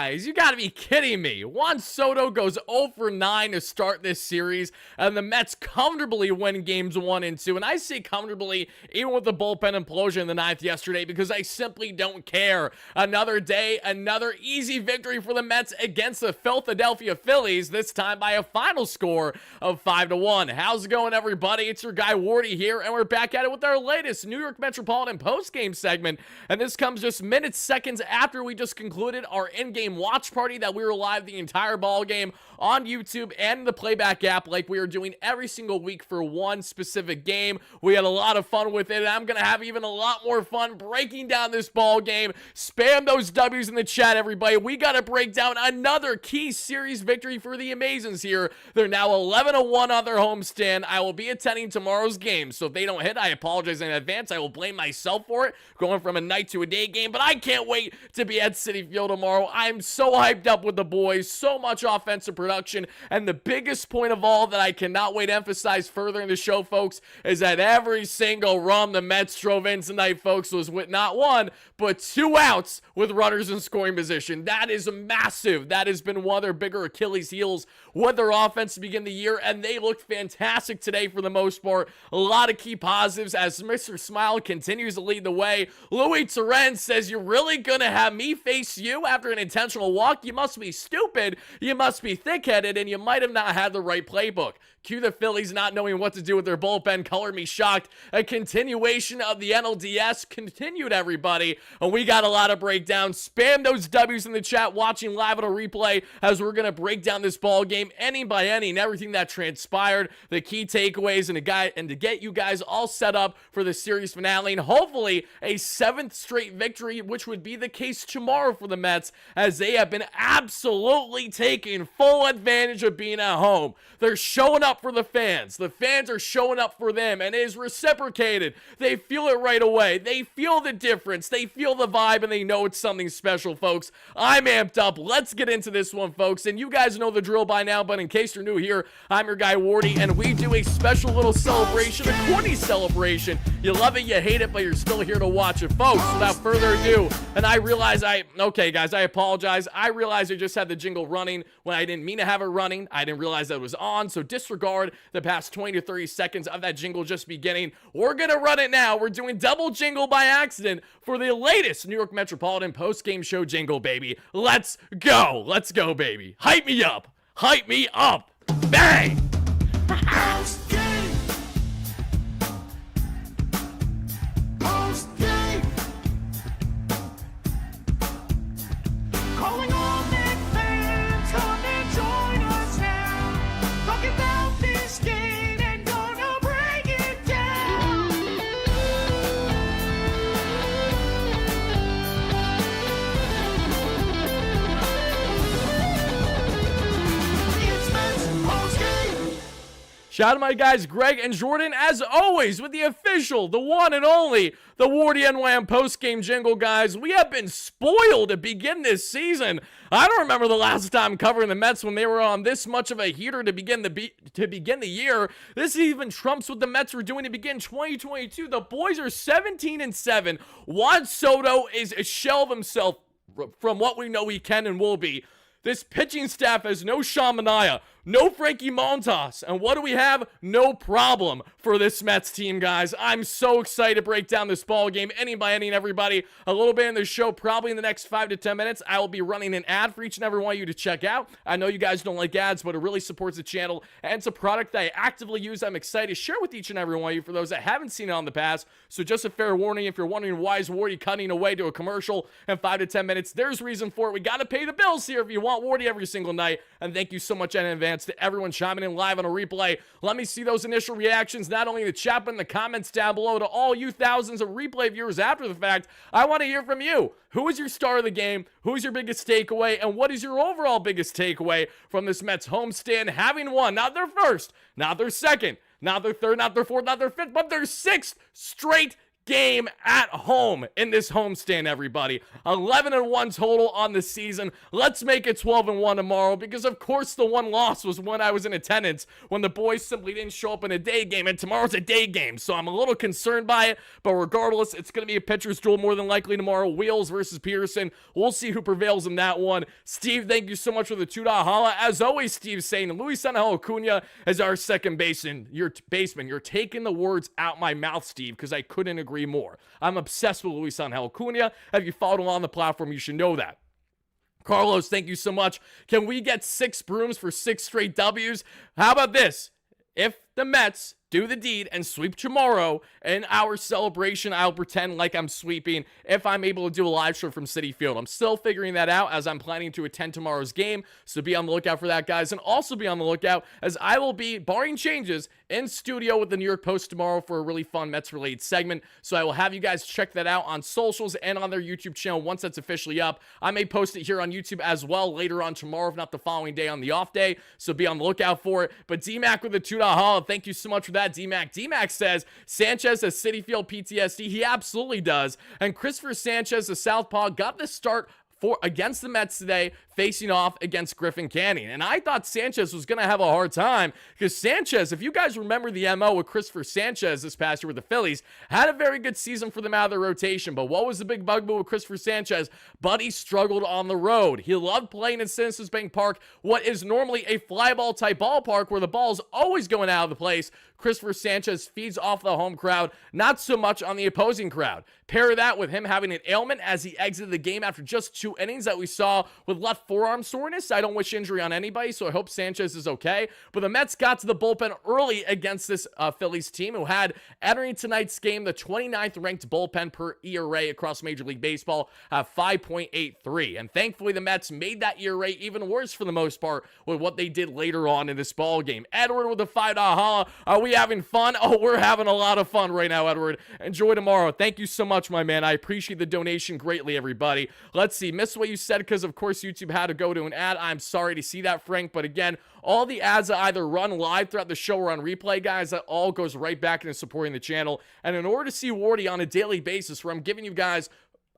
Guys, you gotta be kidding me. Juan Soto goes 0 for 9 to start this series, and the Mets comfortably win games 1 and 2. And I say comfortably, even with the bullpen implosion in the 9th yesterday, because I simply don't care. Another day, another easy victory for the Mets against the Philadelphia Phillies, this time by a final score of 5-1. How's it going, everybody? It's your guy Wardy here, and we're back at it with our latest New York Metropolitan postgame segment. And this comes just minutes, seconds after we just concluded our in-game watch party that we were live the entire ball game on YouTube and the playback app like we are doing every single week for one specific game. We had a lot of fun with it, and I'm gonna have even a lot more fun breaking down this ball game. Spam those W's in the chat, everybody. We gotta break down another key series victory for the Amazons here. They're now 11-1 on their homestand. I will be attending tomorrow's game, so if they don't hit, I apologize in advance. I will blame myself for it, going from a night to a day game, but I can't wait to be at Citi Field tomorrow. I'm so hyped up with the boys, so much offensive production, and the biggest point of all that I cannot wait to emphasize further in the show, folks, is that every single run the Mets drove in tonight, folks, was with not one, but 2 outs with runners in scoring position. That is massive. That has been one of their bigger Achilles heels with their offense to begin the year, and they looked fantastic today for the most part. A lot of key positives as Mr. Smile continues to lead the way. Torrens says, "You're really gonna have me face you after an intentional walk? You must be stupid, you must be thick-headed, and you might have not had the right playbook." Cue the Phillies not knowing what to do with their bullpen. Color me shocked. A continuation of the NLDS continued, everybody. And we got a lot of breakdowns. Spam those W's in the chat, watching live on a replay, as we're going to break down this ball game, inning by inning, everything that transpired, the key takeaways, and to get you guys all set up for the series finale, and hopefully a 7th straight victory, which would be the case tomorrow for the Mets, as they have been absolutely taking full advantage of being at home. They're showing up for the fans. The fans are showing up for them, and it is reciprocated. They feel it right away. They feel the difference. They feel the vibe, and they know it's something special, folks. I'm amped up. Let's get into this one, folks. And you guys know the drill by now, but in case you're new here, I'm your guy Wardy, and we do a special little celebration, a corny celebration. You love it, you hate it, but you're still here to watch it, folks. Without further ado, and I realize okay, guys, I apologize. I realized I just had the jingle running when I didn't mean to have it running. I didn't realize that it was on, so disregard the past 20 to 30 seconds of that jingle just beginning. We're gonna run it now. We're doing double jingle by accident for the latest New York Metropolitan post-game show jingle, baby. Let's go. Let's go, baby. Hype me up. Hype me up. Bang! Shout out to my guys Greg and Jordan, as always, with the official, the one and only, the WardyNYM post-game jingle, guys. We have been spoiled to begin this season. I don't remember the last time covering the Mets when they were on this much of a heater to begin the year. This even trumps what the Mets were doing to begin 2022. The boys are 17-7. Juan Soto is a shell of himself from what we know he can and will be. This pitching staff has no Sean Manaea, no Frankie Montas, and what do we have? No problem for this Mets team, guys. I'm so excited to break down this ball game, inning by inning, everybody. A little bit in the show, probably in the next 5 to 10 minutes, I will be running an ad for each and every one of you to check out. I know you guys don't like ads, but it really supports the channel, and it's a product that I actively use. I'm excited to share with each and every one of you for those that haven't seen it on the past. So just a fair warning, if you're wondering why is Wardy cutting away to a commercial in 5 to 10 minutes, there's reason for it. We got to pay the bills here if you want Wardy every single night, and thank you so much in advance to everyone chiming in live on a replay. Let me see those initial reactions, not only in the chat, but in the comments down below. To all you thousands of replay viewers after the fact, I want to hear from you. Who was your star of the game? Who is your biggest takeaway? And what is your overall biggest takeaway from this Mets homestand, having won not their first, not their second, not their third, not their fourth, not their fifth, but their 6th straight game at home in this homestand, everybody. 11-1 total on the season. Let's make it 12-1 tomorrow, because of course the one loss was when I was in attendance, when the boys simply didn't show up in a day game, and tomorrow's a day game, so I'm a little concerned by it. But regardless, it's going to be a pitcher's duel more than likely tomorrow. Wheels versus Peterson. We'll see who prevails in that one. Steve, thank you so much for the $2 holla. As always, Steve saying Luis Angel Acuna is our second baseman. You're taking the words out my mouth, Steve, because I couldn't agree more. I'm obsessed with Luis Angel Acuna. If you followed along the platform, you should know that. Carlos, thank you so much. Can we get 6 brooms for 6 straight W's? How about this? If the Mets do the deed and sweep tomorrow, in our celebration, I'll pretend like I'm sweeping if I'm able to do a live show from Citi Field. I'm still figuring that out as I'm planning to attend tomorrow's game, so be on the lookout for that, guys. And also be on the lookout as I will be, barring changes, in studio with the New York Post tomorrow for a really fun Mets-related segment. So I will have you guys check that out on socials and on their YouTube channel once that's officially up. I may post it here on YouTube as well later on tomorrow, if not the following day on the off day, so be on the lookout for it. But D-Mac with the $2 haul, thank you so much for that, D-Mac. D-Mac says, Sanchez has Citi Field PTSD. He absolutely does. And Christopher Sanchez, the southpaw, got the start against the Mets today, facing off against Griffin Canning. And I thought Sanchez was going to have a hard time, because Sanchez, if you guys remember the MO with Christopher Sanchez this past year with the Phillies, had a very good season for them out of the rotation. But what was the big bugaboo with Christopher Sanchez? Buddy struggled on the road. He loved playing in Citizens Bank Park, what is normally a fly ball type ballpark where the ball is always going out of the place. Christopher Sanchez feeds off the home crowd, not so much on the opposing crowd. Pair that with him having an ailment as he exited the game after just 2 innings that we saw with left forearm soreness. I don't wish injury on anybody, so I hope Sanchez is okay. But the Mets got to the bullpen early against this Phillies team, who had, entering tonight's game, the 29th ranked bullpen per ERA across Major League Baseball at 5.83. And thankfully, the Mets made that ERA even worse for the most part with what they did later on in this ball game. Edward with a $5 holla. Are we having fun? Oh, we're having a lot of fun right now, Edward. Enjoy tomorrow. Thank you so much, my man. I appreciate the donation greatly, everybody. Let's see. Missed what you said because, of course, YouTube had to go to an ad. I'm sorry to see that, Frank. But again, all the ads that either run live throughout the show or on replay, guys, that all goes right back into supporting the channel. And in order to see Wardy on a daily basis, where I'm giving you guys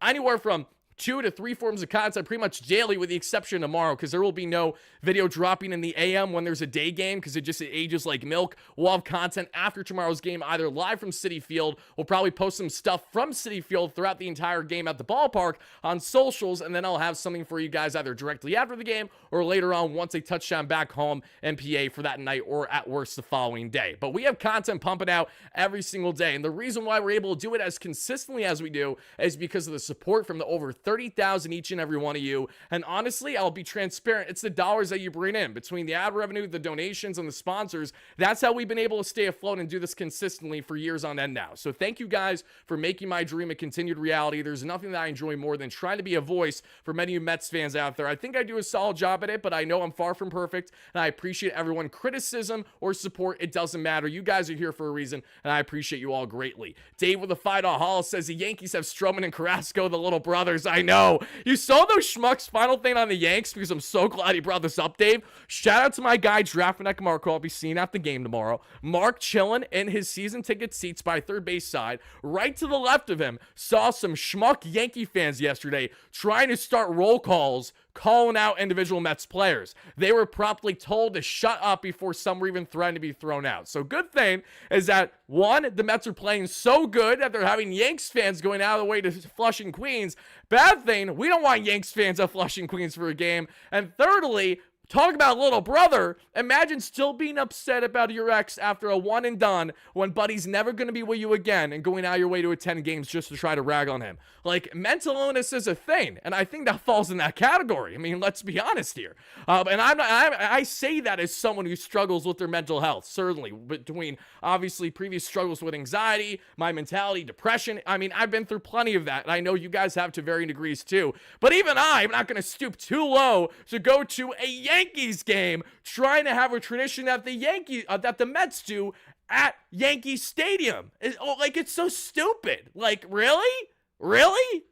anywhere from 2 to 3 forms of content pretty much daily, with the exception of tomorrow, because there will be no video dropping in the AM when there's a day game, because it ages like milk. We'll have content after tomorrow's game, either live from Citi Field. We'll probably post some stuff from Citi Field throughout the entire game at the ballpark on socials, and then I'll have something for you guys either directly after the game or later on once they touchdown back home in PA for that night, or at worst the following day. But we have content pumping out every single day, and the reason why we're able to do it as consistently as we do is because of the support from the over 30,000 each and every one of you. And honestly, I'll be transparent, it's the dollars that you bring in between the ad revenue, the donations, and the sponsors. That's how we've been able to stay afloat and do this consistently for years on end now. So thank you guys for making my dream a continued reality. There's nothing that I enjoy more than trying to be a voice for many of you Mets fans out there. I think I do a solid job at it, but I know I'm far from perfect, and I appreciate everyone. Criticism or support, it doesn't matter. You guys are here for a reason, and I appreciate you all greatly. Dave with a $5 haul says the Yankees have Stroman and Carrasco, the little brothers. I know. You saw those schmucks. Final thing on the Yanks, because I'm so glad he brought this up, Dave. Shout out to my guy, Draftneck Marco. I'll be seeing at the game tomorrow. Mark chilling in his season ticket seats by third base side. Right to the left of him, saw some schmuck Yankee fans yesterday trying to start roll calls, calling out individual Mets players. They were promptly told to shut up before some were even threatened to be thrown out. So good thing is that, one, the Mets are playing so good that they're having Yanks fans going out of the way to Flushing, Queens. Bad thing, we don't want Yanks fans at Flushing, Queens for a game. And thirdly, talk about little brother. Imagine still being upset about your ex after a one and done when Buddy's never going to be with you again and going out your way to attend games just to try to rag on him. Like, mental illness is a thing, and I think that falls in that category. I mean, let's be honest here. And I say that as someone who struggles with their mental health, certainly, between obviously previous struggles with anxiety, my mentality, depression. I mean, I've been through plenty of that, and I know you guys have to varying degrees too. But even I'm not going to stoop too low to go to a Yankees game trying to have a tradition that the Mets do at Yankee Stadium. It's so stupid. Like, really?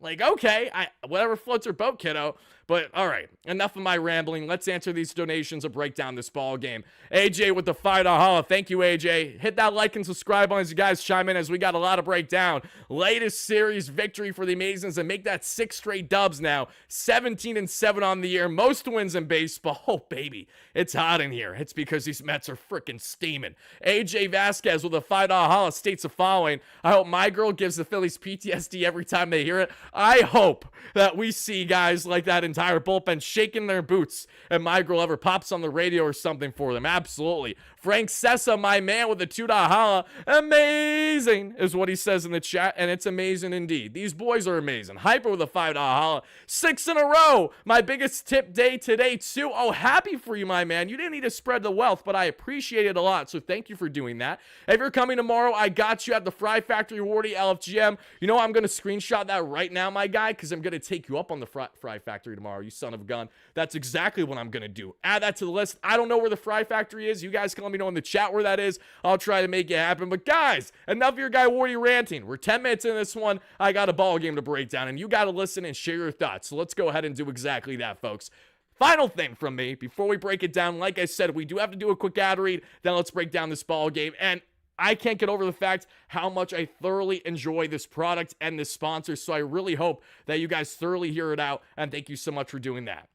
Like, okay, whatever floats your boat, kiddo. But all right, enough of my rambling. Let's answer these donations and break down this ball game. AJ with the $5 holla. Thank you, AJ. Hit that like and subscribe button as you guys chime in, as we got a lot to break down. Latest series victory for the Amazons and make that 6 straight dubs now. 17-7 on the year. Most wins in baseball. Oh, baby. It's hot in here. It's because these Mets are freaking steaming. AJ Vasquez with a $5 holla states the following. I hope my girl gives the Phillies PTSD every time they hear it. I hope that we see guys like that entire bullpen shaking their boots and my girl ever pops on the radio or something for them. Absolutely. Frank Sessa, my man, with a $2 holla. Amazing is what he says in the chat, and it's amazing indeed. These boys are amazing. Hyper with a $5 holla. 6 in a row. My biggest tip day today, too. Oh, happy for you, my man. You didn't need to spread the wealth, but I appreciate it a lot, so thank you for doing that. If you're coming tomorrow, I got you at the Fry Factory Wardy LFGM. You know, I'm going to screenshot that right now, my guy, because I'm going to take you up on the Fry Factory tomorrow, you son of a gun. That's exactly what I'm going to do. Add that to the list. I don't know where the Fry Factory is. You guys can let me know in the chat where that is. I'll try to make it happen. But guys, enough of your guy Wardy ranting. We're 10 minutes in this one. I got a ball game to break down, and you got to listen and share your thoughts. So let's go ahead and do exactly that, folks. Final thing from me, before we break it down, like I said, we do have to do a quick ad read, then let's break down this ball game. And I can't get over the fact how much I thoroughly enjoy this product and this sponsor, so I really hope that you guys thoroughly hear it out, and thank you so much for doing that.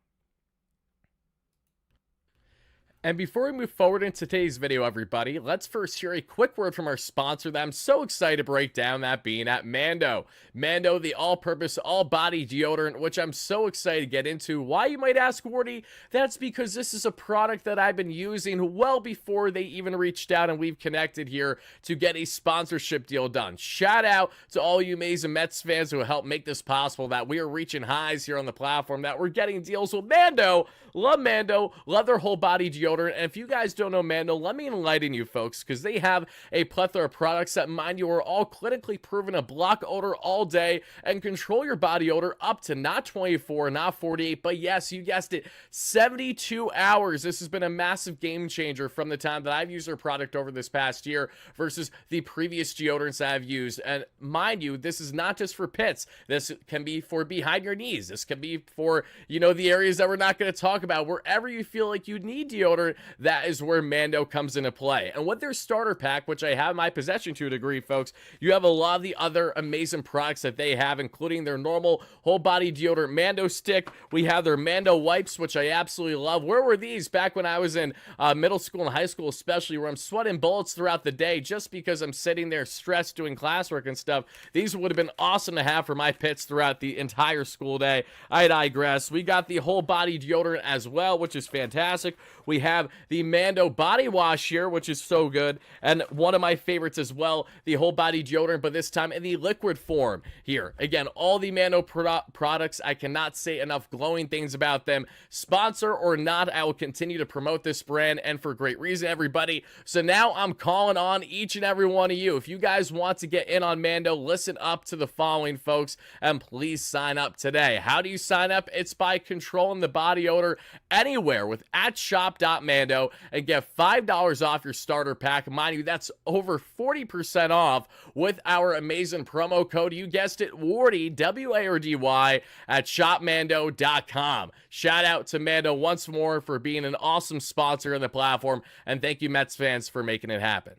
And before we move forward in today's video, everybody, let's first hear a quick word from our sponsor that I'm so excited to break down, that being at Mando. Mando, the all-purpose, all-body deodorant, which I'm so excited to get into. Why, you might ask, Wardy? That's because this is a product that I've been using well before they even reached out and we've connected here to get a sponsorship deal done. Shout out to all you amazing Mets fans who helped make this possible, that we are reaching highs here on the platform, that we're getting deals with Mando. Mando, love their whole body deodorant. And if you guys don't know Mando, let me enlighten you folks, because they have a plethora of products that, mind you, are all clinically proven to block odor all day and control your body odor up to not 24, not 48, but yes, you guessed it, 72 hours. This has been a massive game changer from the time that I've used their product over this past year versus the previous deodorants that I've used. And mind you, this is not just for pits. This can be for behind your knees. This can be for, you know, the areas that we're not going to talk about. Wherever you feel like you need deodorant, that is where Mando comes into play. And with their starter pack, which I have in my possession to a degree, folks, you have a lot of the other amazing products that they have, including their normal whole body deodorant Mando stick. We have their Mando wipes, which I absolutely love. Where were these back when I was in middle school and high school, especially, where I'm sweating bullets throughout the day just because I'm sitting there stressed doing classwork and stuff? These would have been awesome to have for my pits throughout the entire school day. I digress. We got the whole body deodorant as well, which is fantastic. We have the Mando body wash here, which is so good, and one of my favorites as well, the whole body deodorant, but this time in the liquid form here. Again, all the Mando products, I cannot say enough glowing things about them. Sponsor or not, I will continue to promote this brand, and for great reason, everybody. So now I'm calling on each and every one of you. If you guys want to get in on Mando, listen up to the following, folks, and please sign up today. How do you sign up? It's by controlling the body odor anywhere with @shop.mando and get $5 off your starter pack. Mind you, that's over 40% off with our amazing promo code. You guessed it, Wardy, W-A-R-D-Y, at shopmando.com. Shout out to Mando once more for being an awesome sponsor of the platform, and thank you, Mets fans, for making it happen.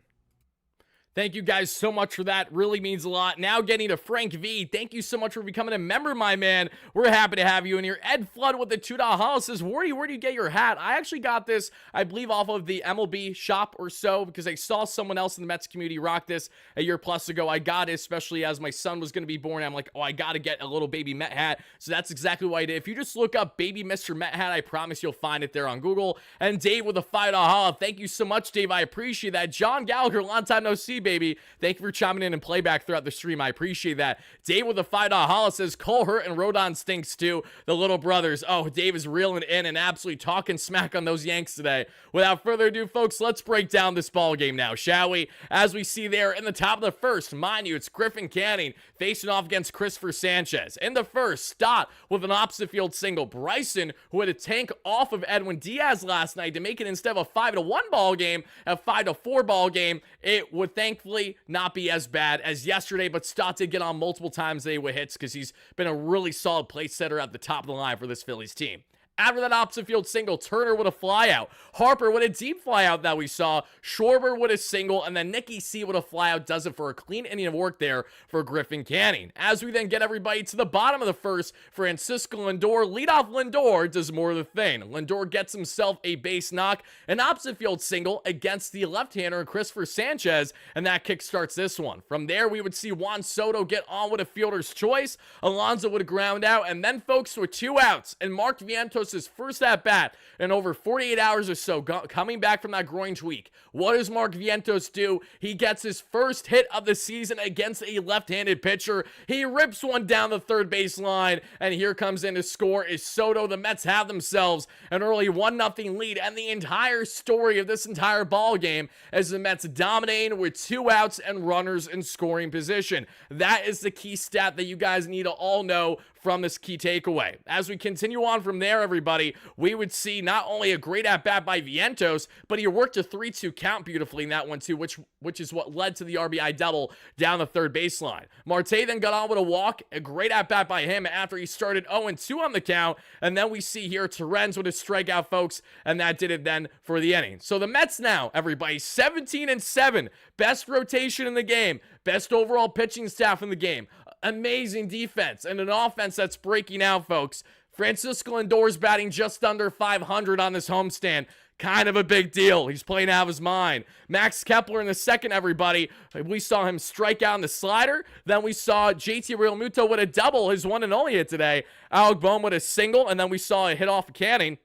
Thank you guys so much for that. Really means a lot. Now getting to Frank V. Thank you so much for becoming a member, my man. We're happy to have you in here. Ed Flood with the $2 holla says, Wardy, where do you get your hat? I actually got this, I believe, off of the MLB shop or so, because I saw someone else in the Mets community rock this a year plus ago. I got it, especially as my son was going to be born. I'm like, oh, I got to get a little baby Met hat. So that's exactly what I did. If you just look up baby Mr. Met hat, I promise you'll find it there on Google. And Dave with a $5 holla. Thank you so much, Dave. I appreciate that. John Gallagher, long time no see, baby. Thank you for chiming in and playback throughout the stream. I appreciate that. Dave with a $5 holla says, Cole Hurt and Rodon stinks too. The little brothers. Oh, Dave is reeling in and absolutely talking smack on those Yanks today. Without further ado, folks, let's break down this ball game now, shall we? As we see there in the top of the first, mind you, it's Griffin Canning facing off against Christopher Sanchez. In the first, Stott with an opposite field single. Bryson, who had a tank off of Edwin Diaz last night to make it, instead of a 5-1 ball game, a 5-4 ball game. It would thank thankfully not be as bad as yesterday, but Stott did get on multiple times today with hits because he's been a really solid place setter at the top of the line for this Phillies team. After that opposite field single, Turner with a flyout, Harper with a deep flyout that we saw, Schwarber with a single, and then Nicky C with a flyout does it for a clean inning of work there for Griffin Canning. As we then get everybody to the bottom of the first, Francisco Lindor, leadoff Lindor, does more of the thing. Lindor gets himself a base knock, an opposite field single against the left-hander Christopher Sanchez, and that kickstarts this one. From there, we would see Juan Soto get on with a fielder's choice, Alonso with a ground out, and then folks with 2 outs, and Mark Vientos his first at bat in over 48 hours or so, coming back from that groin tweak. What does Mark Vientos do? He gets his first hit of the season against a left-handed pitcher. He rips one down the third base line, and here comes in to score is Soto. The Mets have themselves an early 1-0 lead, and the entire story of this entire ball game is the Mets dominating with 2 outs and runners in scoring position. That is the key stat that you guys need to all know from this key takeaway. As we continue on from there, everybody, we would see not only a great at-bat by Vientos, but he worked a 3-2 count beautifully in that one too, which is what led to the RBI double down the third baseline. Marte then got on with a walk, a great at-bat by him after he started 0-2 on the count, and then we see here Torrens with his strikeout, folks, and that did it then for the inning. So the Mets now, everybody, 17-7, best rotation in the game, best overall pitching staff in the game, amazing defense, and an offense that's breaking out, folks. Francisco Lindor's batting just under 500 on this homestand. Kind of a big deal. He's playing out of his mind. Max Kepler in the second, everybody. We saw him strike out on the slider. Then we saw JT Realmuto with a double, his one and only hit today. Alec Bohm with a single, and then we saw a hit off of Canning.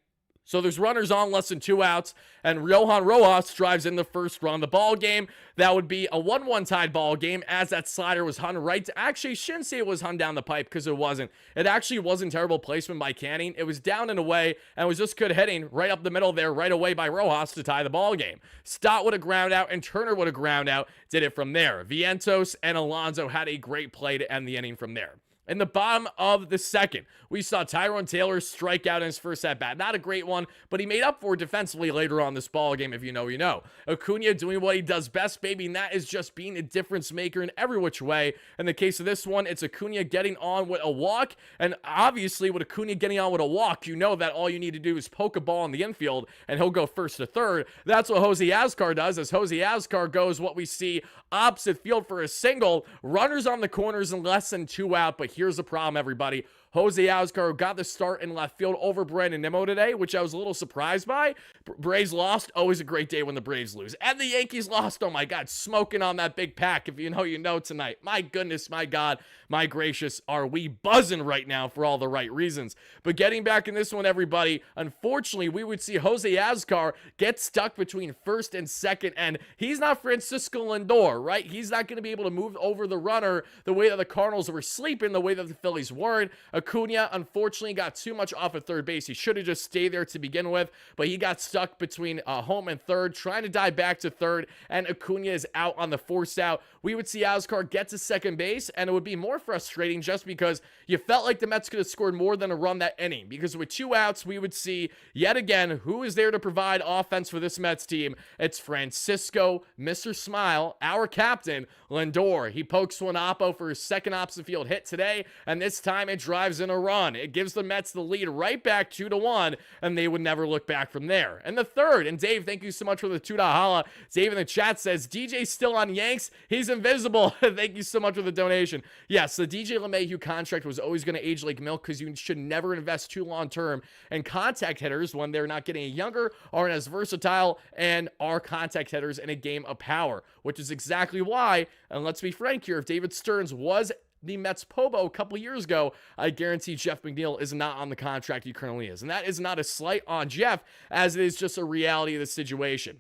So there's runners on, less than 2 outs, and Johan Rojas drives in the first run of the ball game. That would be a 1-1 tied ball game as that slider was hung right. Actually, shouldn't say it was hung down the pipe because it wasn't. It actually wasn't terrible placement by Canning. It was down and away, and it was just good hitting right up the middle there, right away by Rojas to tie the ball game. Stott would have ground out, and Turner would have ground out. Did it from there. Vientos and Alonso had a great play to end the inning from there. In the bottom of the second, we saw Tyrone Taylor strike out in his first at-bat. Not a great one, but he made up for it defensively later on this ball game. If you know, you know. Acuna doing what he does best, baby, and that is just being a difference maker in every which way. In the case of this one, it's Acuna getting on with a walk, and obviously with Acuna getting on with a walk, you know that all you need to do is poke a ball in the infield, and he'll go first to third. That's what Jose Azcar does, as Jose Azcar goes what we see opposite field for a single. Runners on the corners and less than 2 out, but here's the problem, everybody. Jose Azcar got the start in left field over Brandon Nimmo today, which I was a little surprised by. Braves lost. Always a great day when the Braves lose. And the Yankees lost. Oh, my God. Smoking on that big pack. If you know, you know tonight. My goodness, my God, my gracious. Are we buzzing right now for all the right reasons? But getting back in this one, everybody, unfortunately, we would see Jose Azcar get stuck between first and second. And he's not Francisco Lindor, right? He's not going to be able to move over the runner the way that the Cardinals were sleeping, the way that the Phillies weren't. Acuna, unfortunately, got too much off at third base. He should have just stayed there to begin with, but he got stuck between home and third, trying to dive back to third, and Acuna is out on the force out. We would see Azcar get to second base, and it would be more frustrating just because you felt like the Mets could have scored more than a run that inning, because with 2 outs, we would see, yet again, who is there to provide offense for this Mets team? It's Francisco, Mr. Smile, our captain, Lindor. He pokes one oppo for his second opposite field hit today, and this time it drives in a run. It gives the Mets the lead right back 2-1, and they would never look back from there. And the third, and Dave, thank you so much for the $2 holla. Dave in the chat says, DJ's still on Yanks. He's invisible. Thank you so much for the donation. Yes, the DJ LeMahieu contract was always going to age like milk because you should never invest too long-term in contact hitters when they're not getting younger, aren't as versatile, and are contact hitters in a game of power, which is exactly why, and let's be frank here, if David Stearns was the Mets Pobo a couple years ago, I guarantee Jeff McNeil is not on the contract he currently is. And that is not a slight on Jeff, as it is just a reality of the situation.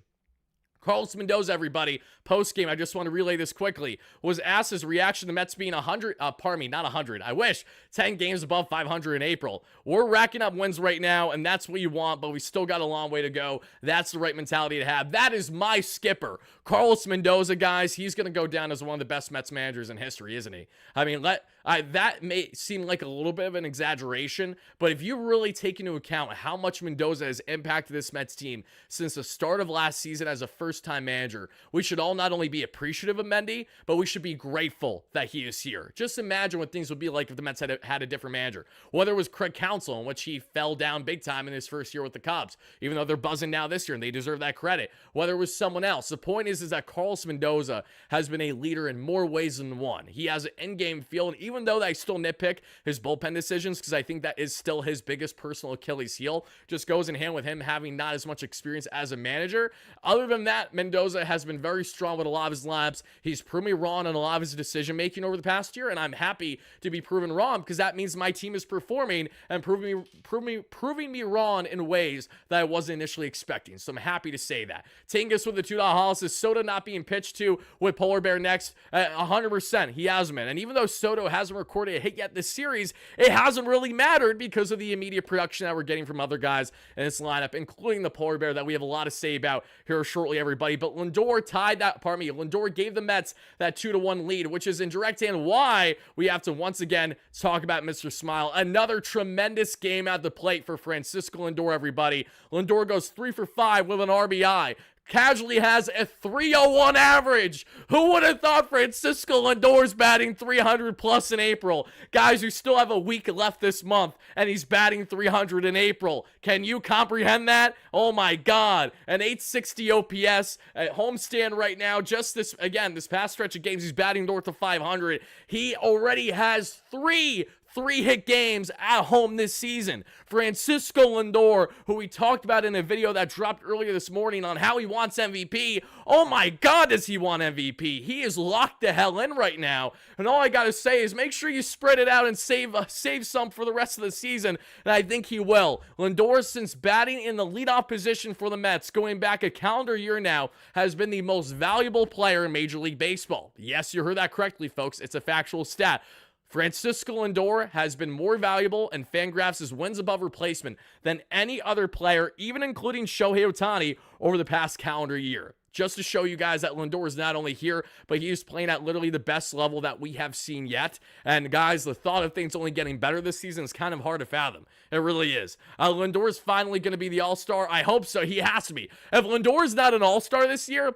Carlos Mendoza, everybody, post-game, I just want to relay this quickly, was asked his reaction to Mets being 10 games above 500 in April. We're racking up wins right now, and that's what you want, but we still got a long way to go. That's the right mentality to have. That is my skipper. Carlos Mendoza, guys, he's going to go down as one of the best Mets managers in history, isn't he? I mean, That may seem like a little bit of an exaggeration, but if you really take into account how much Mendoza has impacted this Mets team since the start of last season as a first-time manager, we should all not only be appreciative of Mendy, but we should be grateful that he is here. Just imagine what things would be like if the Mets had a different manager. Whether it was Craig Counsell, in which he fell down big time in his first year with the Cubs, even though they're buzzing now this year and they deserve that credit. Whether it was someone else. The point is that Carlos Mendoza has been a leader in more ways than one. He has an in-game feel, and even though I still nitpick his bullpen decisions, because I think that is still his biggest personal Achilles heel, just goes in hand with him having not as much experience as a manager. Other than that, Mendoza has been very strong with a lot of his labs. He's proven me wrong on a lot of his decision making over the past year, and I'm happy to be proven wrong because that means my team is performing and proving me wrong in ways that I wasn't initially expecting. So I'm happy to say that. Taking us with the $2 Hollis, Soto not being pitched to with Polar Bear next, 100%. He hasn't been. And even though Soto hasn't recorded a hit yet this series, it hasn't really mattered because of the immediate production that we're getting from other guys in this lineup, including the Polar Bear that we have a lot to say about here shortly, everybody. But Lindor gave the Mets that 2-1 lead, which is in direct hand why we have to once again talk about Mr. Smile. Another tremendous game at the plate for Francisco Lindor, everybody. Lindor goes 3 for 5 with an RBI. Casually has a 301 average. Who would have thought Francisco Lindor's batting 300 plus in April? Guys, we still have a week left this month, and he's batting 300 in April. Can you comprehend that? Oh my God. An 860 OPS at homestand right now. Just this past stretch of games, he's batting north of 500. He already has three-hit games at home this season. Francisco Lindor, who we talked about in a video that dropped earlier this morning on how he wants MVP. Oh my God, does he want MVP? He is locked the hell in right now. And all I got to say is make sure you spread it out and save some for the rest of the season. And I think he will. Lindor, since batting in the leadoff position for the Mets, going back a calendar year now, has been the most valuable player in Major League Baseball. Yes, you heard that correctly, folks. It's a factual stat. Francisco Lindor has been more valuable in Fangraphs' wins above replacement than any other player, even including Shohei Ohtani, over the past calendar year. Just to show you guys that Lindor is not only here, but he is playing at literally the best level that we have seen yet. And guys, the thought of things only getting better this season is kind of hard to fathom. It really is. Lindor is finally going to be the All-Star. I hope so. He has to be. If Lindor is not an All-Star this year,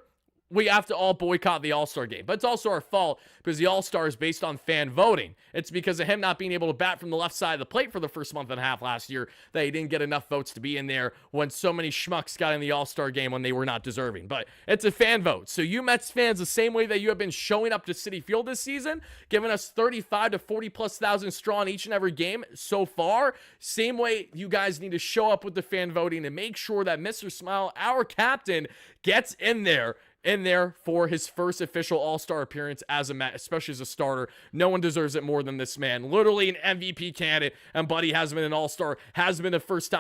we have to all boycott the All-Star game. But it's also our fault because the All-Star is based on fan voting. It's because of him not being able to bat from the left side of the plate for the first month and a half last year that he didn't get enough votes to be in there when so many schmucks got in the All-Star game when they were not deserving. But it's a fan vote. So you Mets fans, the same way that you have been showing up to Citi Field this season, giving us 35 to 40 plus thousand strong each and every game so far, same way you guys need to show up with the fan voting and make sure that Mr. Smile, our captain, gets in there for his first official All-Star appearance as a Met, especially as a starter. No one deserves it more than this man. Literally an MVP candidate, and Buddy hasn't been an All-Star, hasn't been a first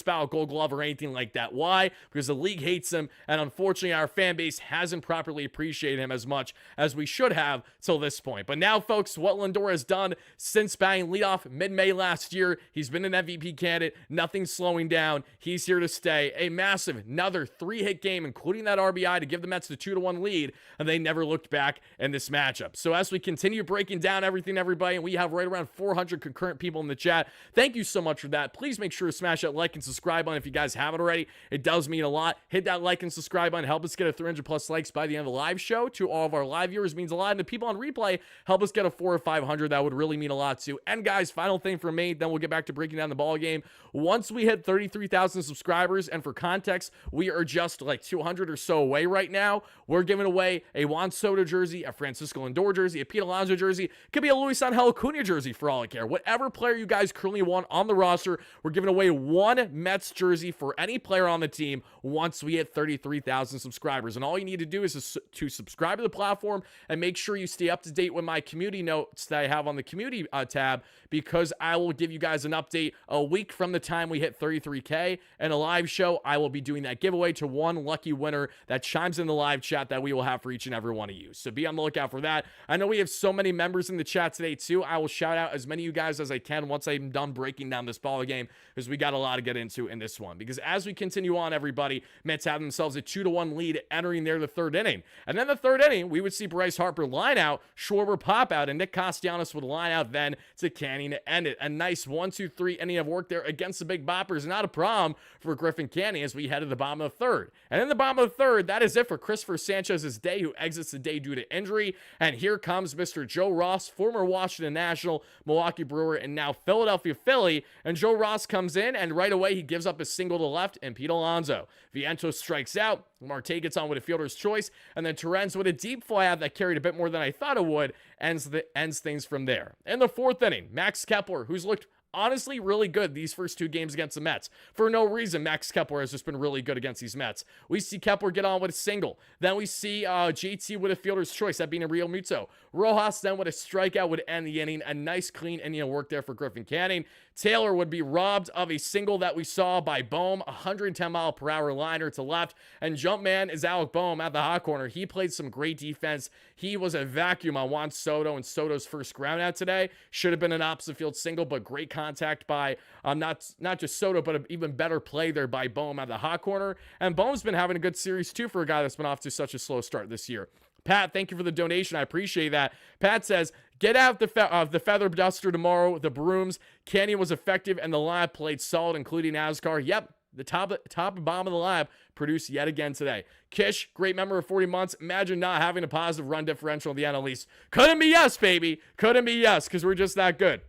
ballot Gold Glove or anything like that. Why? Because the league hates him, and unfortunately our fan base hasn't properly appreciated him as much as we should have till this point. But now, folks, what Lindor has done since batting leadoff mid-May last year, he's been an MVP candidate. Nothing's slowing down. He's here to stay. A massive, another 3-hit game, including that RBI to give the Mets the 2-1 lead, and they never looked back in this matchup. So as we continue breaking down everything, everybody, and we have right around 400 concurrent people in the chat, thank you so much for that. Please make sure to smash that like and subscribe button if you guys haven't already. It does mean a lot. Hit that like and subscribe button. Help us get a 300 plus likes by the end of the live show. To all of our live viewers, means a lot. And the people on replay, help us get a 400 or 500. That would really mean a lot too. And guys, final thing for me, then we'll get back to breaking down the ball game. Once we hit 33,000 subscribers, and for context, we are just like 200 or so away right now. We're giving away a Juan Soto jersey, a Francisco Lindor jersey, a Pete Alonso jersey. It could be a Luis Angel Acuna jersey for all I care. Whatever player you guys currently want on the roster, we're giving away one Mets jersey for any player on the team once we hit 33,000 subscribers. And all you need to do is to subscribe to the platform and make sure you stay up to date with my community notes that I have on the community tab, because I will give you guys an update a week from the time we hit 33K. And a live show, I will be doing that giveaway to one lucky winner that that chimes in the live chat that we will have for each and every one of you. So be on the lookout for that. I know we have so many members in the chat today too. I will shout out as many of you guys as I can once I'm done breaking down this ball game, because we got a lot to get into in this one. Because as we continue on, everybody, Mets have themselves a 2-1 lead entering the third inning. And then the third inning, we would see Bryce Harper line out, Schwarber pop out, and Nick Castellanos would line out then to Canning to end it. A nice 1-2-3 inning of work there against the big boppers. Not a problem for Griffin Canning as we head to the bottom of the third. And in the bottom of the third, that is it for Christopher Sanchez's day, who exits the day due to injury. And here comes Mr. Joe Ross, former Washington National, Milwaukee Brewer, and now Philadelphia Philly. And Joe Ross comes in, and right away he gives up a single to left, and Pete Alonso. Vientos strikes out. Marte gets on with a fielder's choice, and then Torrens with a deep fly out that carried a bit more than I thought it would, ends things from there. In the fourth inning, Max Kepler, who's looked honestly really good these first two games against the Mets. For no reason, Max Kepler has just been really good against these Mets. We see Kepler get on with a single. Then we see JT with a fielder's choice, that being a Real Muto. Rojas then with a strikeout would end the inning. A nice clean inning of work there for Griffin Canning. Taylor would be robbed of a single that we saw by Bohm, 110-mile-per-hour liner to left. And Jumpman is Alec Bohm at the hot corner. He played some great defense. He was a vacuum on Juan Soto and Soto's first ground out today. Should have been an opposite field single, but great contact by not just Soto, but an even better play there by Bohm at the hot corner. And Bohm's been having a good series too for a guy that's been off to such a slow start this year. Pat, thank you for the donation. I appreciate that. Pat says, get out the feather duster tomorrow. The brooms. Canny was effective, and the lineup played solid, including Ascar. Yep, the top and bottom of the lineup produced yet again today. Kish, great member of 40 months. Imagine not having a positive run differential in the NL East. Couldn't be yes, baby. Couldn't be yes, because we're just that good.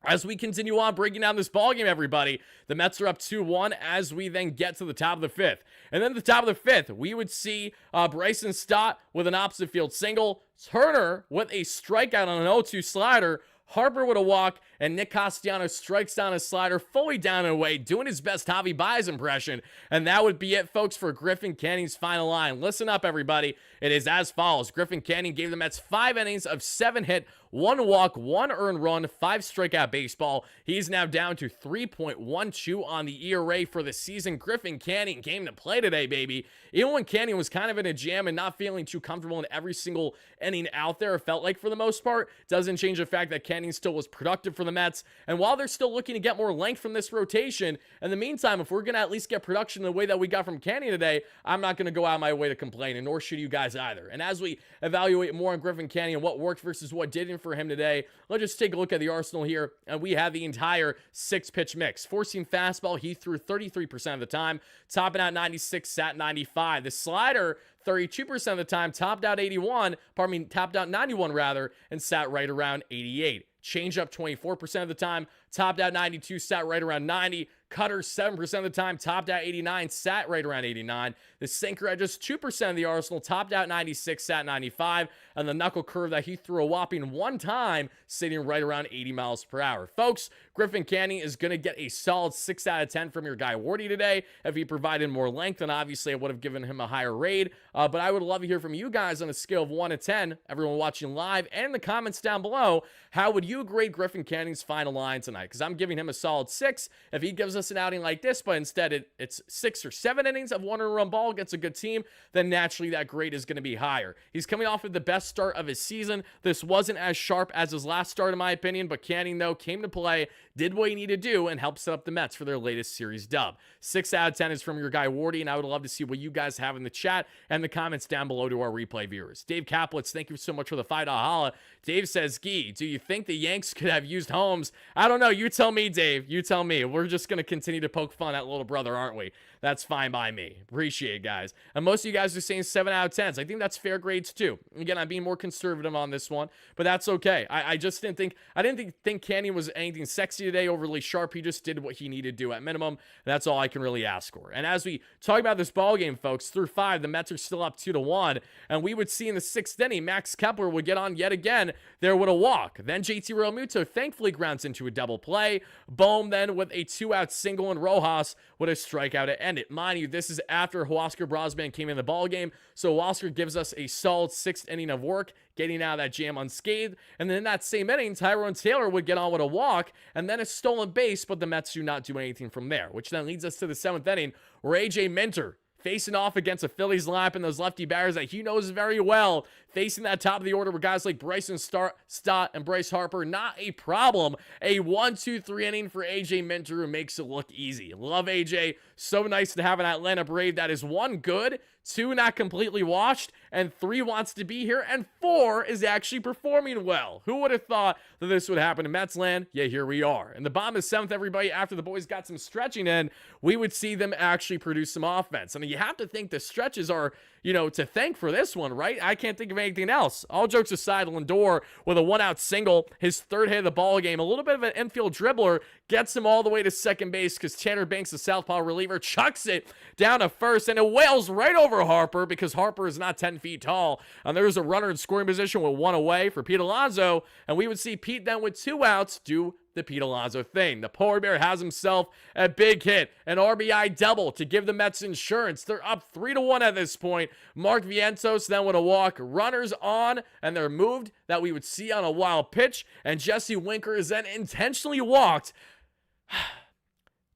As we continue on breaking down this ballgame, everybody, the Mets are up 2-1 as we then get to the top of the fifth. And then at the top of the fifth, we would see Bryson Stott with an opposite field single, Turner with a strikeout on an 0-2 slider, Harper with a walk, and Nick Castellanos strikes down a slider fully down and away, doing his best Javi Baez impression. And that would be it, folks, for Griffin Canning's final line. Listen up, everybody. It is as follows. Griffin Canning gave the Mets 5 innings of 7 hit, 1 walk, 1 earned run, 5 strikeout baseball. He's now down to 3.12 on the ERA for the season. Griffin Canning came to play today, baby. Even when Canning was kind of in a jam and not feeling too comfortable in every single inning out there, it felt like for the most part, doesn't change the fact that Canning still was productive for the Mets. And while they're still looking to get more length from this rotation, in the meantime, if we're going to at least get production the way that we got from Canning today, I'm not going to go out of my way to complain, and nor should you guys either. And as we evaluate more on Griffin Canning and what worked versus what didn't for him today, let's just take a look at the arsenal here, and we have the entire 6-pitch mix. Four-seam fastball, he threw 33% of the time, topping out 96, sat 95. The slider, 32% of the time, topped out 91 rather, and sat right around 88. Changeup 24% of the time, topped out 92, sat right around 90. Cutter 7% of the time, topped out 89, sat right around 89. The sinker at just 2% of the arsenal, topped out 96, sat 95. And the knuckle curve that he threw a whopping 1 time, sitting right around 80 miles per hour. Folks, Griffin Canning is going to get a solid 6 out of 10 from your guy Wardy today. If he provided more length, then obviously I would have given him a higher raid. But I would love to hear from you guys on a scale of 1 to 10, everyone watching live and in the comments down below. How would you grade Griffin Canning's final line tonight? Because I'm giving him a solid 6. If he gives us an outing like this, but instead it's 6 or 7 innings of 1 run ball against a good team, then naturally that grade is going to be higher. He's coming off of the best start of his season. This wasn't as sharp as his last start, in my opinion, but Canning, though, came to play, did what he needed to do, and helped set up the Mets for their latest series dub. 6 out of 10 is from your guy Wardy, and I would love to see what you guys have in the chat and the comments down below to our replay viewers. Dave Kaplitz, thank you so much for the $5 holla. Dave says, Gee, do you think the Yanks could have used Holmes? I don't know. You tell me, Dave. You tell me. We're just going to continue to poke fun at little brother, aren't we? That's fine by me. Appreciate it, guys. And most of you guys are saying 7 out of 10s. I think that's fair grades too. Again, I'm being more conservative on this one, but that's okay. I just didn't think Canning was anything sexy today, overly sharp. He just did what he needed to do at minimum. That's all I can really ask for. And as we talk about this ball game, folks, through 5, the Mets are still up 2-1, and we would see in the 6th inning, Max Kepler would get on yet again there with a walk. Then JT Realmuto thankfully grounds into a double play. Bohm then with a 2-out single, and Rojas with a strikeout to end it. Mind you, this is after Huascar Brosman came in the ball game, so Huascar gives us a solid 6th inning of work, getting out of that jam unscathed. And then in that same inning, Tyrone Taylor would get on with a walk and then a stolen base, but the Mets do not do anything from there, which then leads us to the 7th inning, where AJ Minter facing off against a Phillies lineup and those lefty batters that he knows very well. Facing that top of the order with guys like Bryson Stott and Bryce Harper, not a problem. A 1-2-3 inning for AJ Minter who makes it look easy. Love AJ. So nice to have an Atlanta Brave that is 1, good, 2, not completely washed, and 3, wants to be here, and 4, is actually performing well. Who would have thought that this would happen in Mets land? Yeah, here we are. In the bottom of the 7th, everybody, after the boys got some stretching in, we would see them actually produce some offense. I mean, you have to think the stretches are, to thank for this one, right? I can't think of anything else. All jokes aside, Lindor with a 1-out single, his 3rd hit of the ball game, a little bit of an infield dribbler, gets him all the way to second base because Tanner Banks, the southpaw reliever, chucks it down to first, and it wails right over Harper because Harper is not 10 feet tall. And there's a runner in scoring position with 1 away for Pete Alonso, and we would see Pete then with 2 outs do the Pete Alonso thing. The Polar Bear has himself a big hit, an RBI double to give the Mets insurance. They're up 3-1 at this point. Mark Vientos then with a walk, runners on, and they're moved that we would see on a wild pitch, and Jesse Winker is then intentionally walked.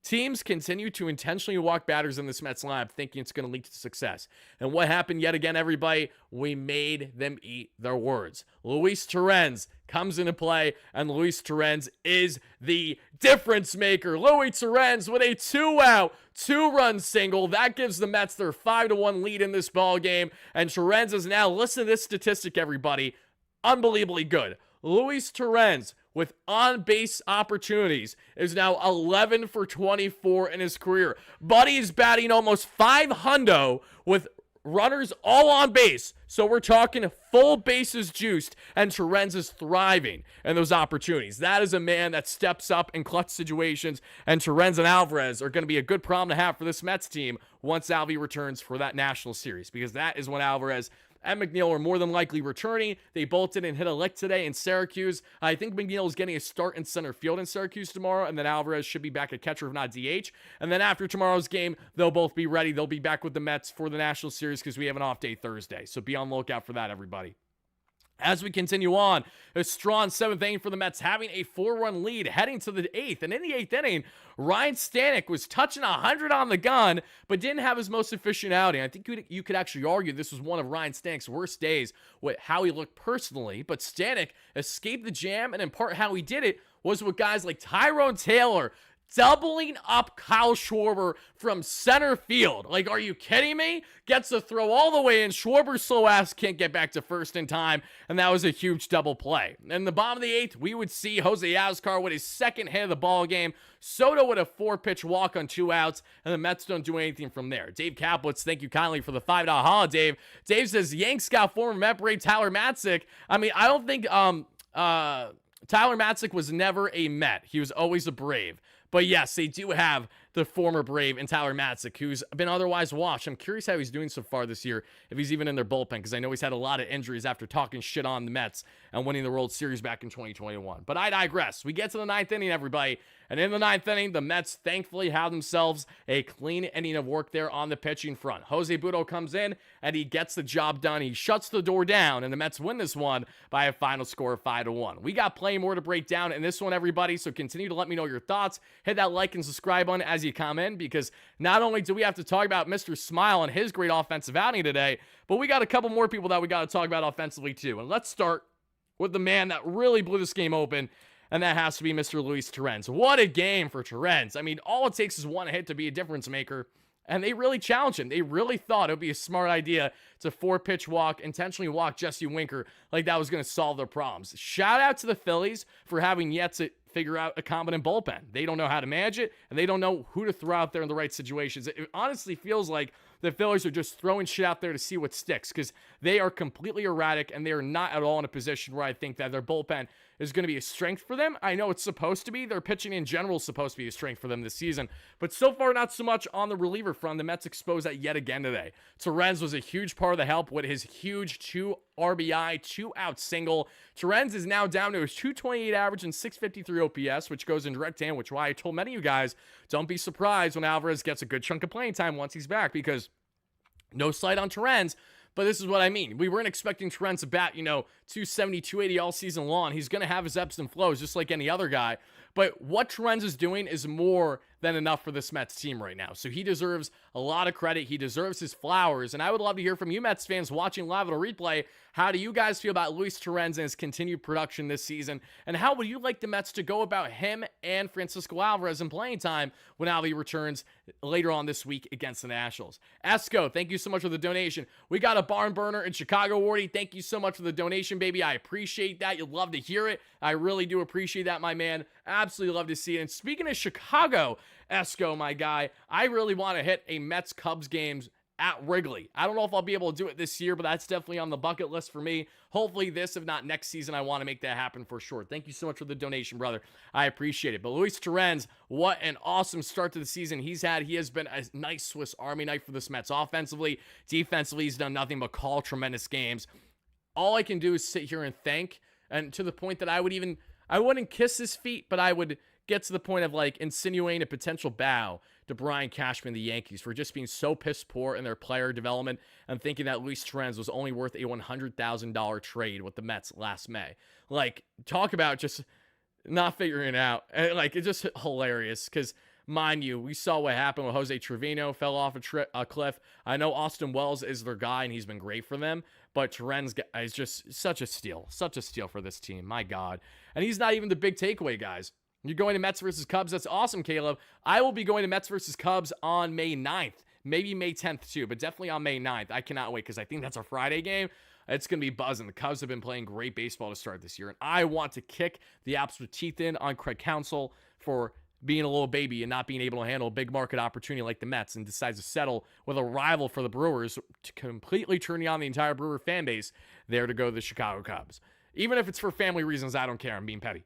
Teams continue to intentionally walk batters in this Mets lineup thinking it's going to lead to success. And what happened yet again, everybody? We made them eat their words. Luis Torrens comes into play, and Luis Torrens is the difference maker. Luis Torrens with a 2-out, 2-run single. That gives the Mets their 5-1 lead in this ball game. And Torrens is now, listen to this statistic, everybody, unbelievably good. Luis Torrens, with on-base opportunities, is now 11 for 24 in his career. Buddy is batting almost 500 with runners all on base. So we're talking full bases juiced, and Torrens is thriving in those opportunities. That is a man that steps up in clutch situations, and Torrens and Alvarez are going to be a good problem to have for this Mets team once Alvy returns for that National Series, because that is when Alvarez and McNeil are more than likely returning. They both didn't hit a lick today in Syracuse. I think McNeil is getting a start in center field in Syracuse tomorrow, and then Alvarez should be back at catcher, if not DH. And then after tomorrow's game, they'll both be ready. They'll be back with the Mets for the National Series because we have an off day Thursday. So be on the lookout for that, everybody. As we continue on, a strong 7th inning for the Mets, having a 4-run lead heading to the 8th. And in the 8th inning, Ryan Stanek was touching 100 on the gun, but didn't have his most efficient outing. I think you could actually argue this was one of Ryan Stanek's worst days with how he looked personally. But Stanek escaped the jam, and in part how he did it was with guys like Tyrone Taylor doubling up Kyle Schwarber from center field. Like, are you kidding me? Gets the throw all the way in. Schwarber's slow ass can't get back to first in time, and that was a huge double play. In the bottom of the 8th, we would see Jose Ascar with his 2nd hit of the ball game. Soto with a 4-pitch walk on 2 outs, and the Mets don't do anything from there. Dave Kaplitz, thank you kindly for the $5 holla, Dave. Dave says, Yanks got former Met Brave Tyler Matzik. I mean, I don't think Tyler Matzik was never a Met. He was always a Brave. But yes, they do have the former Brave and Tyler Matzik, who's been otherwise washed. I'm curious how he's doing so far this year, if he's even in their bullpen, because I know he's had a lot of injuries after talking shit on the Mets and winning the World Series back in 2021. But I digress. We get to the 9th inning, everybody. And in the 9th inning, the Mets thankfully have themselves a clean inning of work there on the pitching front. Jose Butto comes in, and he gets the job done. He shuts the door down, and the Mets win this one by a final score of 5-1. We got plenty more to break down in this one, everybody, so continue to let me know your thoughts. Hit that like and subscribe button as you come in, because not only do we have to talk about Mr. Smile and his great offensive outing today, but we got a couple more people that we got to talk about offensively too. And let's start with the man that really blew this game open, and that has to be Mr. Luis Torrens. What a game for Torrens. I mean, all it takes is one hit to be a difference maker, and they really challenged him. They really thought it would be a smart idea to 4-pitch walk, intentionally walk Jesse Winker like that was going to solve their problems. Shout out to the Phillies for having yet to figure out a competent bullpen. They don't know how to manage it, and they don't know who to throw out there in the right situations. It honestly feels like the Phillies are just throwing shit out there to see what sticks, because they are completely erratic, and they are not at all in a position where I think that their bullpen is going to be a strength for them. I know it's supposed to be. Their pitching in general is supposed to be a strength for them this season, but so far not so much on the reliever front. The Mets exposed that yet again today. Torrens was a huge part of the help with his huge 2 RBI, 2-out single. Torrens is now down to his 228 average and 653 OPS, which goes in direct hand, which is why I told many of you guys, don't be surprised when Alvarez gets a good chunk of playing time once he's back, because no slight on Torrens, but this is what I mean. We weren't expecting Torrens to bat, 270, 280 all season long. He's going to have his ebbs and flows just like any other guy. But what Torrens is doing is more than enough for this Mets team right now. So he deserves a lot of credit. He deserves his flowers. And I would love to hear from you Mets fans watching live on a replay. How do you guys feel about Luis Torrens and his continued production this season? And how would you like the Mets to go about him and Francisco Alvarez in playing time when Alvy returns later on this week against the Nationals? Esco, thank you so much for the donation. We got a barn burner in Chicago, Wardy. Thank you so much for the donation, baby. I appreciate that. You'd love to hear it. I really do appreciate that, my man. Absolutely love to see it. And speaking of Chicago, Esco, my guy, I really want to hit a Mets-Cubs games at Wrigley. I don't know if I'll be able to do it this year, but that's definitely on the bucket list for me. Hopefully this, if not next season, I want to make that happen for sure. Thank you so much for the donation, brother. I appreciate it. But Luis Torrens, what an awesome start to the season he's had. He has been a nice Swiss Army knife for this Mets offensively. Defensively, he's done nothing but call tremendous games. All I can do is sit here and thank, and to the point that I wouldn't kiss his feet, but I would get to the point of like insinuating a potential bow to Brian Cashman, the Yankees, for just being so piss poor in their player development and thinking that Luis Torrens was only worth a $100,000 trade with the Mets last May. Like, talk about just not figuring it out. Like, it's just hilarious because, mind you, we saw what happened with Jose Trevino, fell off a cliff. I know Austin Wells is their guy, and he's been great for them, but Torrens is just such a steal for this team. My God. And he's not even the big takeaway, guys. You're going to Mets versus Cubs. That's awesome, Caleb. I will be going to Mets versus Cubs on May 9th. Maybe May 10th too, but definitely on May 9th. I cannot wait because I think that's a Friday game. It's going to be buzzing. The Cubs have been playing great baseball to start this year, and I want to kick the absolute teeth in on Craig Counsell for being a little baby and not being able to handle a big market opportunity like the Mets, and decides to settle with a rival for the Brewers, to completely turning on the entire Brewer fan base there to go to the Chicago Cubs. Even if it's for family reasons, I don't care. I'm being petty.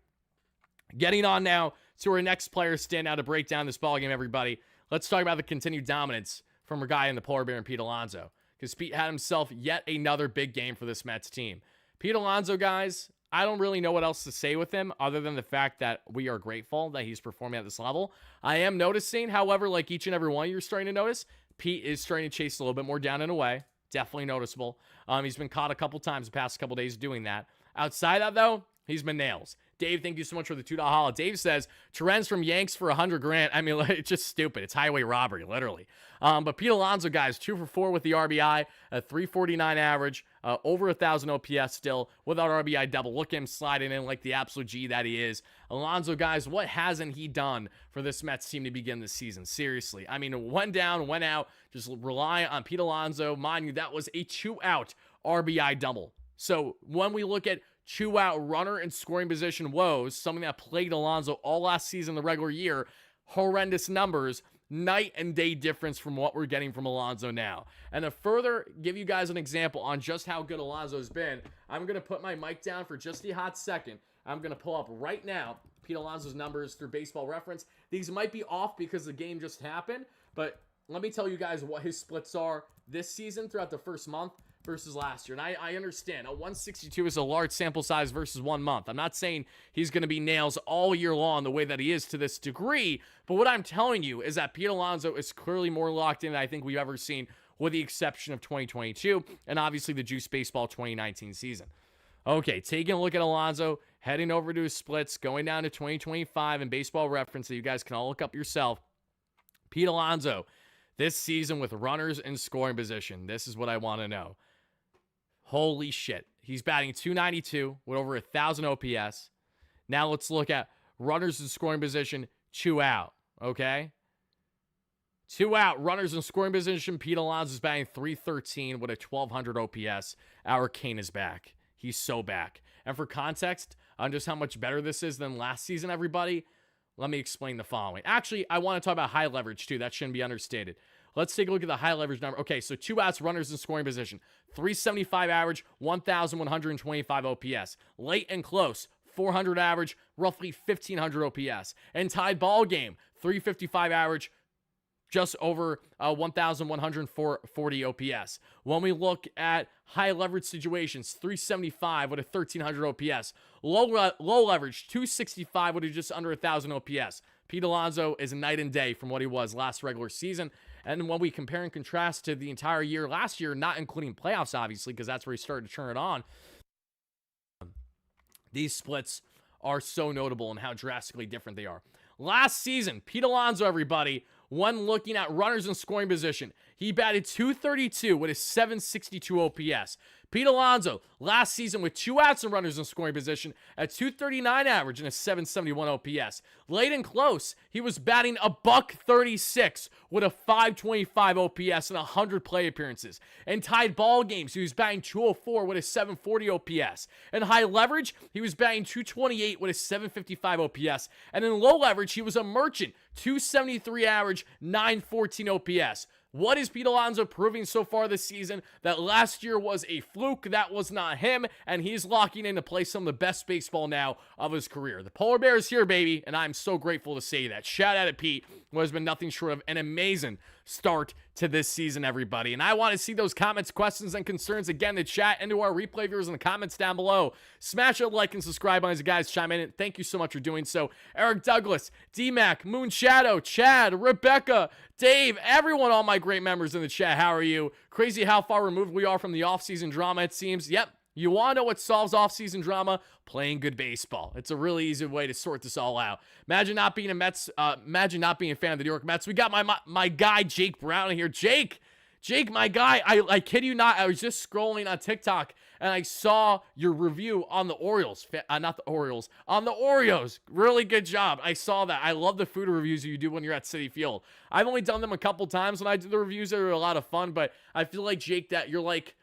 Getting on now to our next player stand out to break down this ballgame, everybody. Let's talk about the continued dominance from our guy in the polar bear, and Pete Alonso. Because Pete had himself yet another big game for this Mets team. Pete Alonso, guys, I don't really know what else to say with him other than the fact that we are grateful that he's performing at this level. I am noticing, however, like each and every one of you are starting to notice, Pete is starting to chase a little bit more down and away. Definitely noticeable. He's been caught a couple times the past couple days doing that. Outside that, though, he's been nails. Dave, thank you so much for the $2 holla. Dave says, Torrens from Yanks for $100,000. I mean, it's just stupid. It's highway robbery, literally. But Pete Alonso, guys, 2 for 4 with the RBI, a 349 average, over 1,000 OPS still, without RBI double. Look at him sliding in like the absolute G that he is. Alonso, guys, what hasn't he done for this Mets team to begin this season? Seriously. I mean, one down, one out, just rely on Pete Alonso. Mind you, that was a 2-out RBI double. So when we look at 2-out runner in scoring position woes, something that plagued Alonso all last season, the regular year, horrendous numbers, night and day difference from what we're getting from Alonso now. And to further give you guys an example on just how good Alonso's been, I'm going to put my mic down for just a hot second. I'm going to pull up right now Pete Alonso's numbers through Baseball Reference. These might be off because the game just happened, but let me tell you guys what his splits are this season throughout the first month versus last year. And I understand a 162 is a large sample size versus 1 month. I'm not saying he's going to be nails all year long the way that he is to this degree, but what I'm telling you is that Pete Alonso is clearly more locked in than I think we've ever seen, with the exception of 2022 and obviously the Juice Baseball 2019 season. Okay, taking a look at Alonso, heading over to his splits, going down to 2025 in Baseball Reference that you guys can all look up yourself. Pete Alonso, this season with runners in scoring position. This is what I want to know. Holy shit. He's batting .292 with over 1,000 OPS. Now let's look at runners in scoring position, 2 out. Okay? 2 out, runners in scoring position. Pete Alonso is batting .313 with a 1,200 OPS. Our Kane is back. He's so back. And for context on just how much better this is than last season, everybody, let me explain the following. Actually, I want to talk about high leverage too. That shouldn't be understated. Let's take a look at the high leverage number. Okay, so 2 outs, runners in scoring position. 375 average, 1,125 OPS. Late and close, 400 average, roughly 1,500 OPS. And tied ball game, 355 average, just over 1,140 OPS. When we look at high leverage situations, 375 with a 1,300 OPS. Low leverage, 265 with a just under 1,000 OPS. Pete Alonso is night and day from what he was last regular season. And when we compare and contrast to the entire year last year, not including playoffs, obviously, because that's where he started to turn it on, these splits are so notable and how drastically different they are. Last season, Pete Alonso, everybody, when looking at runners in scoring position, he batted .232 with a .762 OPS. Pete Alonso, last season with 2 outs and runners in scoring position, at .239 average and a .771 OPS. Late and close, he was batting a .136 with a .525 OPS and 100 play appearances. In tied ball games, he was batting .204 with a .740 OPS. In high leverage, he was batting .228 with a .755 OPS. And in low leverage, he was a merchant, .273 average, .914 OPS. What is Pete Alonso proving so far this season? That last year was a fluke. That was not him. And he's locking in to play some of the best baseball now of his career. The Polar Bear is here, baby. And I'm so grateful to say that. Shout out to Pete, who has been nothing short of an amazing start to this season, everybody. And I want to see those comments, questions, and concerns again to chat and to our replay viewers in the comments down below. Smash that like and subscribe button as you guys chime in. Thank you so much for doing so. Eric Douglas, D-Mac, Moon Shadow, Chad, Rebecca, Dave, everyone, all my great members in the chat. How are you? Crazy how far removed we are from the off-season drama, it seems. Yep. You want to know what solves off-season drama? Playing good baseball. It's a really easy way to sort this all out. Imagine not being a Mets. Imagine not being a fan of the New York Mets. We got my guy Jake Brown here. Jake, my guy. I kid you not. I was just scrolling on TikTok and I saw your review on the Orioles. Not the Orioles. On the Oreos. Really good job. I saw that. I love the food reviews you do when you're at Citi Field. I've only done them a couple times when I do the reviews. They're a lot of fun, but I feel like, Jake, that you're like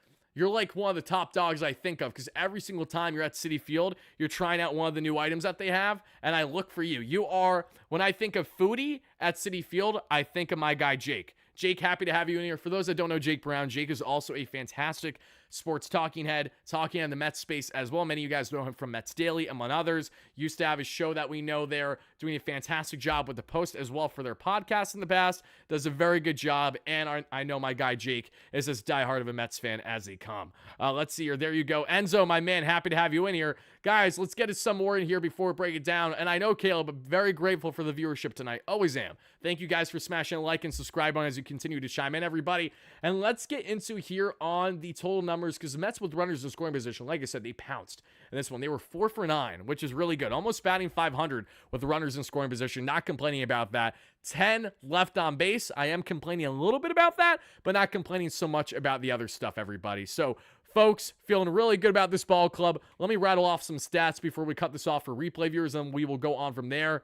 one of the top dogs I think of, because every single time you're at Citi Field, you're trying out one of the new items that they have, and I look for you. You are, when I think of foodie at Citi Field, I think of my guy Jake. Jake, happy to have you in here. For those that don't know Jake Brown, Jake is also a fantastic sports talking head, talking on the Mets space as well. Many of you guys know him from Mets Daily, among others. Used to have a show that we know there, doing a fantastic job with the Post as well for their podcast in the past. Does a very good job, and I know my guy Jake is as diehard of a Mets fan as they come. Let's see here. There you go. Enzo, my man, happy to have you in here. Guys, let's get some more in here before we break it down. And I know, Caleb, I'm very grateful for the viewership tonight. Always am. Thank you guys for smashing a like and subscribe on as you continue to chime in, everybody. And let's get into here on the total numbers, because the Mets with runners in scoring position, like I said, they pounced in this one. They were 4 for 9, which is really good. Almost batting .500 with runners in scoring position. Not complaining about that. 10 left on base. I am complaining a little bit about that, but not complaining so much about the other stuff, everybody. So, folks, feeling really good about this ball club. Let me rattle off some stats before we cut this off for replay viewers, and we will go on from there.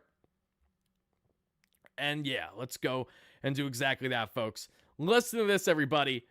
And yeah, let's go and do exactly that, folks. Listen to this, everybody.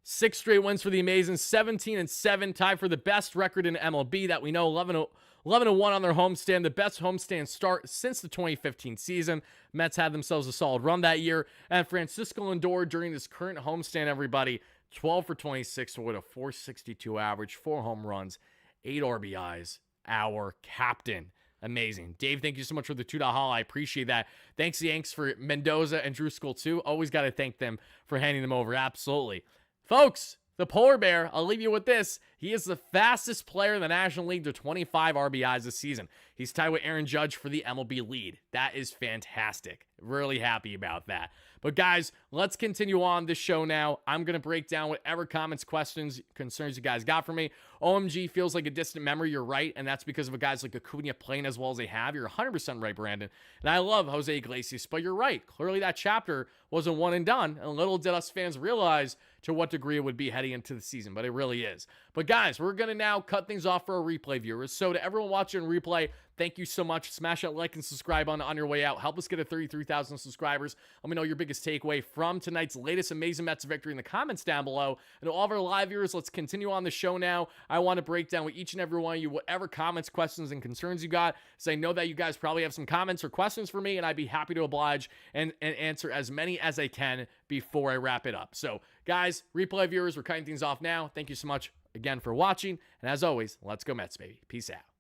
6 straight wins for the amazing, 17-7, tied for the best record in MLB that we know, 11-1 on their homestand, the best homestand start since the 2015 season. Mets had themselves a solid run that year. And Francisco Lindor during this current homestand, everybody, 12 for 26 with a .462 average, 4 home runs, 8 RBIs, our captain. Amazing. Dave, thank you so much for the $2 haul. I appreciate that. Thanks, Yanks, for Mendoza and Drew Skull, too. Always got to thank them for handing them over. Absolutely. Folks, the Polar Bear, I'll leave you with this. He is the fastest player in the National League to 25 RBIs this season. He's tied with Aaron Judge for the MLB lead. That is fantastic. Really happy about that. But guys, let's continue on this show now. I'm going to break down whatever comments, questions, concerns you guys got for me. OMG feels like a distant memory. You're right, and that's because of guys like Acuna playing as well as they have. You're 100% right, Brandon. And I love Jose Iglesias, but you're right. Clearly that chapter wasn't one and done, and little did us fans realize to what degree it would be heading into the season, but it really is. But guys, we're going to now cut things off for our replay viewers. So to everyone watching replay, thank you so much. Smash that like and subscribe on your way out. Help us get to 33,000 subscribers. Let me know your biggest takeaway from tonight's latest amazing Mets victory in the comments down below. And to all of our live viewers, let's continue on the show now. I want to break down with each and every one of you whatever comments, questions, and concerns you got. So I know that you guys probably have some comments or questions for me, and I'd be happy to oblige and answer as many as I can before I wrap it up. So guys, replay viewers, we're cutting things off now. Thank you so much again for watching. And as always, let's go Mets, baby. Peace out.